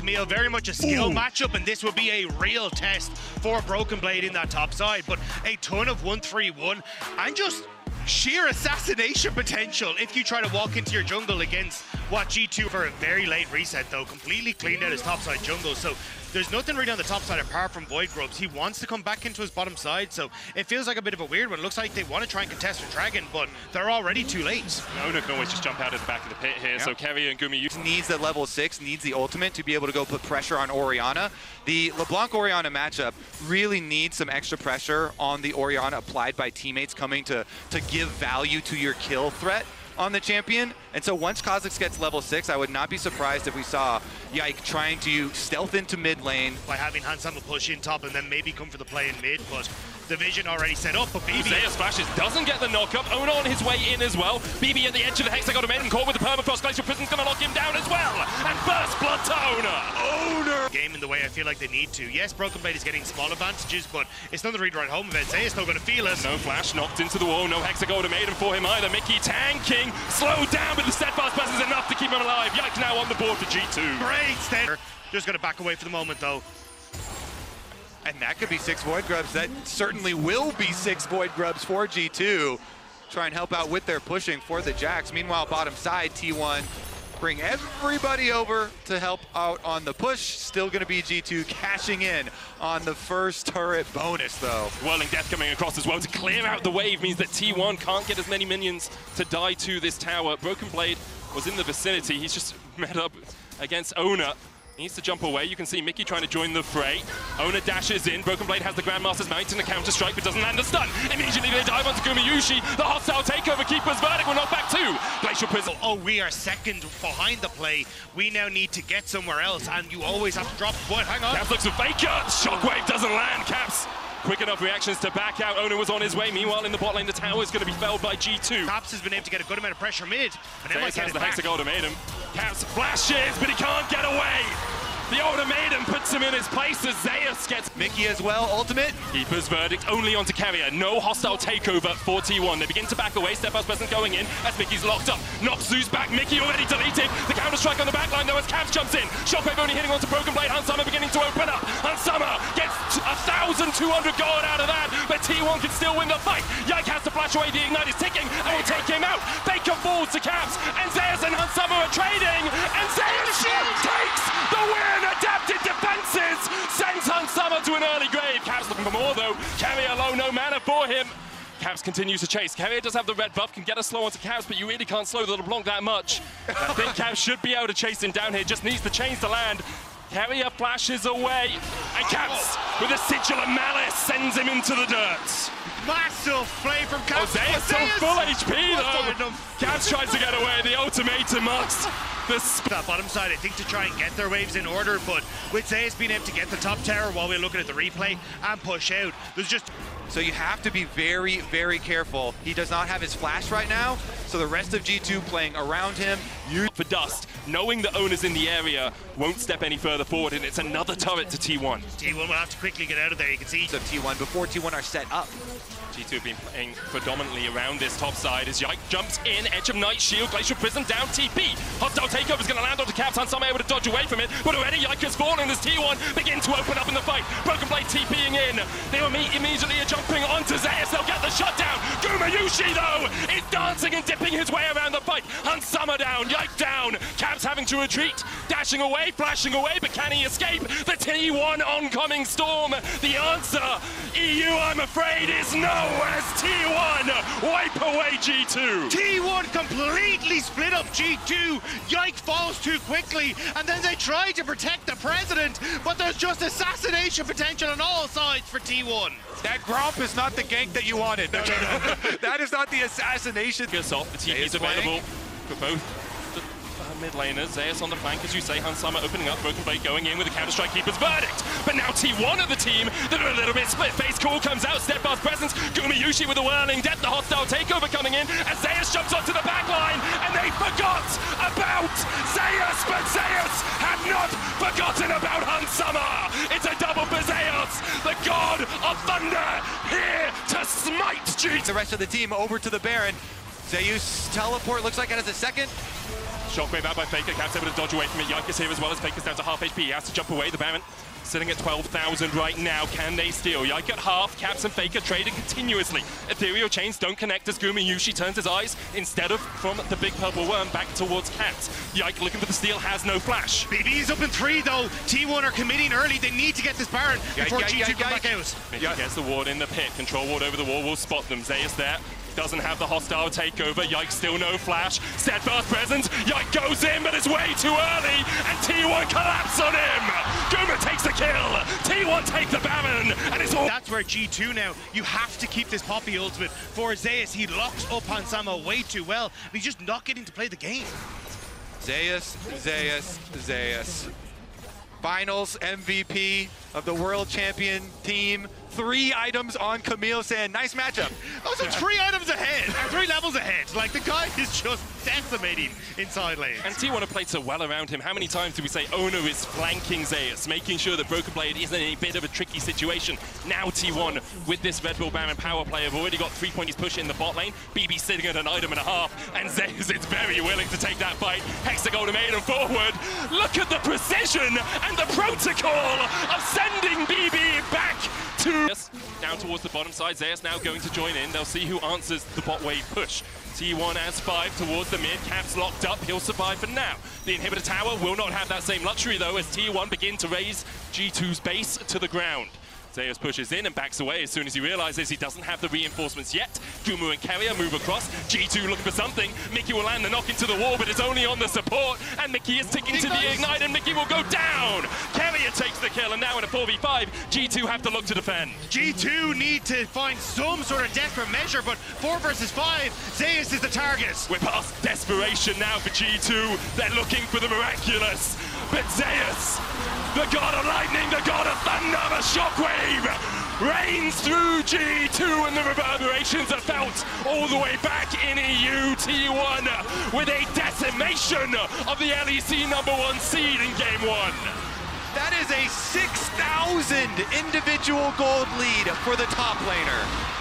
Camille, very much a skill matchup, and this will be a real test for Broken Blade in that top side. But a ton of 1-3-1 and just sheer assassination potential if you try to walk into your jungle against what G2 for a very late reset, though completely cleaned out his top side jungle. So there's nothing really on the top side apart from Void Grubs. He wants to come back into his bottom side, so it feels like a bit of a weird one. Looks like they want to try and contest for Dragon, but they're already too late. Ona can always just jump out of the back of the pit here, so Keria and Gumayushi needs the level 6, needs the ultimate to be able to go put pressure on Orianna. The LeBlanc-Orianna matchup really needs some extra pressure on the Orianna applied by teammates coming to give value to your kill threat on the champion. And so once Kha'Zix gets level 6, I would not be surprised if we saw Yike trying to stealth into mid lane. By having Hansama push in top and then maybe come for the play in mid, but the vision already set up, but BB... Zeus flashes, doesn't get the knock-up. Ona on his way in as well. BB at the edge of the hexagon maiden caught with the permafrost. Glacial Prison's gonna lock him down as well. And first blood to Ona. Game in the way I feel like they need to. Yes, Broken Blade is getting small advantages, but it's not the read right home of it. Zeus still gonna feel it. No flash, knocked into the wall. No hexagon maiden for him either. Mickey tanking, slowed down, but the steadfast presence enough to keep him alive. Yike now on the board for G2. Great stead. Just gonna back away for the moment, though. And that could be 6 Void Grubs. That certainly will be 6 Void Grubs for G2. Try and help out with their pushing for the Jacks. Meanwhile, bottom side, T1 bring everybody over to help out on the push. Still going to be G2 cashing in on the first turret bonus, though. Whirling Death coming across as well to clear out the wave means that T1 can't get as many minions to die to this tower. Broken Blade was in the vicinity. He's just met up against Ona. He needs to jump away. You can see Mickey trying to join the fray. Ona dashes in. Broken Blade has the Grandmaster's Mount in a counter-strike, but doesn't land a stun. Immediately they dive onto Gumayushi. The hostile takeover. Keeper's verdict will knock back too. Glacial Prison. Oh, we are second behind the play. We now need to get somewhere else, and you always have to drop the point. Hang on. Caps looks for Faker. Shockwave doesn't land. Caps. Quick enough reactions to back out. Ona was on his way. Meanwhile, in the bot lane, the tower is going to be felled by G2. Caps has been able to get a good amount of pressure mid, and then might get it the back. hexagon made him. Caps flashes, but he can't get away. The Ultimatum puts him in his place as Zeus gets Mickey as well, ultimate. Keeper's verdict only onto Keria. No hostile takeover for T1. They begin to back away. Step-out presence going in as Mickey's locked up. Knocks Zeus back. Mickey already deleted. The counter-strike on the back line though as Caps jumps in. Shockwave only hitting onto Broken Blade. Hansama beginning to open up. Hansama gets 1,200 gold out of that, but T1 can still win the fight. Yike has to flash away. The Ignite is ticking and will take him out. Faker falls to Caps, and Zeus and Hansama are trading, and Zeus takes the win. Adapted defenses sends Hansama to an early grave. Caps looking for more though. Keria low, no mana for him. Caps continues to chase. Keria does have the red buff, can get a slow onto Caps, but you really can't slow the LeBlanc that much. I think Caps should be able to chase him down here, just needs the chains to land. Keria flashes away, and Caps, with a sigil of malice, sends him into the dirt. Massive play from Caps. Zeus still full HP though. Caps tries to get away, the ultimatum marks that bottom side, I think, to try and get their waves in order, but with Zeus being able to get the top tower while we're looking at the replay and push out, there's just... So you have to be very, very careful. He does not have his flash right now, so the rest of G2 playing around him. For Dust, knowing the Ona's in the area, won't step any further forward, and it's another turret to T1. T1 will have to quickly get out of there, you can see. Of T1 before T1 are set up. G2 have been playing predominantly around this top side as Yike jumps in, Edge of Night Shield, Glacial Prism down, TP. Hostile takeover is going to land onto Caps, Hansama able to dodge away from it, but already Yike is falling as T1 begin to open up in the fight. Broken Blade TPing in. They will meet immediately jumping onto Zeus, they'll get the shutdown. Gumayushi though is dancing and dipping his way around the fight. Hansama down, Yike down. Caps having to retreat, dashing away, flashing away, but can he escape the T1 oncoming storm? The answer, EU, I'm afraid, is no, as T1 wipe away G2. T1 completely split up G2. Yike falls too quickly, and then they try to protect the president, but there's just assassination potential on all sides for T1. That Gromp is not the gank that you wanted. No. That is not the assassination. Assault, the TP is available for both mid laners. Zeus on the flank, as you say. Hansama opening up. Broken Blade going in with a counter-strike. Keeper's verdict. But now T1 of the team, they're a little bit split. Face call comes out. Steadfast presence. Gumayushi with a whirling death. The hostile takeover coming in as Zeus jumps onto the back line, and they forgot about Zeus, but Zeus had not forgotten about Hansama. It's a double for Zeus, the god of thunder, here to smite G2. The rest of the team over to the Baron. Zeus teleport looks like it has a second. Shockwave out by Faker, Cap's able to dodge away from it. Yike is here as well as Faker's down to half HP. He has to jump away. The Baron sitting at 12,000 right now. Can they steal? Yike at half, Caps and Faker trading continuously. Ethereal chains don't connect as Gumayushi turns his eyes instead of from the big purple worm back towards Caps. Yike looking for the steal, has no flash. BB's up in 3 though. T1 are committing early. They need to get this Baron before G2 come back out. Mickey gets the ward in the pit. Control ward over the wall will spot them. Zeus there. Doesn't have the hostile takeover. Yike still no flash. Steadfast presence. Yike goes in, but it's way too early. And T1 collapse on him. Guma takes the kill. T1 take the Baron. And it's all. That's where G2 now. You have to keep this Poppy ultimate for Zeus. He locks up on Sama way too well. And he's just not getting to play the game. Zeus. Finals MVP of the world champion team. 3 items on Camille saying, nice matchup. Those are 3 items ahead, or 3 levels ahead. Like, the guy is just decimating inside lanes. And T1 have played so well around him. How many times do we say Ono is flanking Zeus, making sure that Broken Blade is in a bit of a tricky situation? Now T1 with this Red Bull Baron power play have already got 3 pointies push in the bot lane. BB sitting at an item and a half, and Zeus is very willing to take that fight. Hexagol made him forward. Look at the precision and the protocol of sending BB back to down towards the bottom side. Zeus now going to join in. They'll see who answers the bot wave push. T1 as 5 towards the mid. Caps locked up. He'll survive for now. The inhibitor tower will not have that same luxury though as T1 begin to raise G2's base to the ground. Zeus pushes in and backs away as soon as he realizes he doesn't have the reinforcements yet. Gumu and Carrier move across. G2 looking for something. Mickey will land the knock into the wall, but it's only on the support. And Mickey is ticking to the ignite, and Mickey will go down. Carrier takes the kill, and now in a 4v5, G2 have to look to defend. G2 need to find some sort of desperate measure, but 4 versus 5, Zeus is the target. We're past desperation now for G2. They're looking for the miraculous. But Zeus, the god of lightning, the god of thunder, the shockwave, reigns through G2, and the reverberations are felt all the way back in EU. T1 with a decimation of the LEC #1 seed in Game 1. That is a 6,000 individual gold lead for the top laner.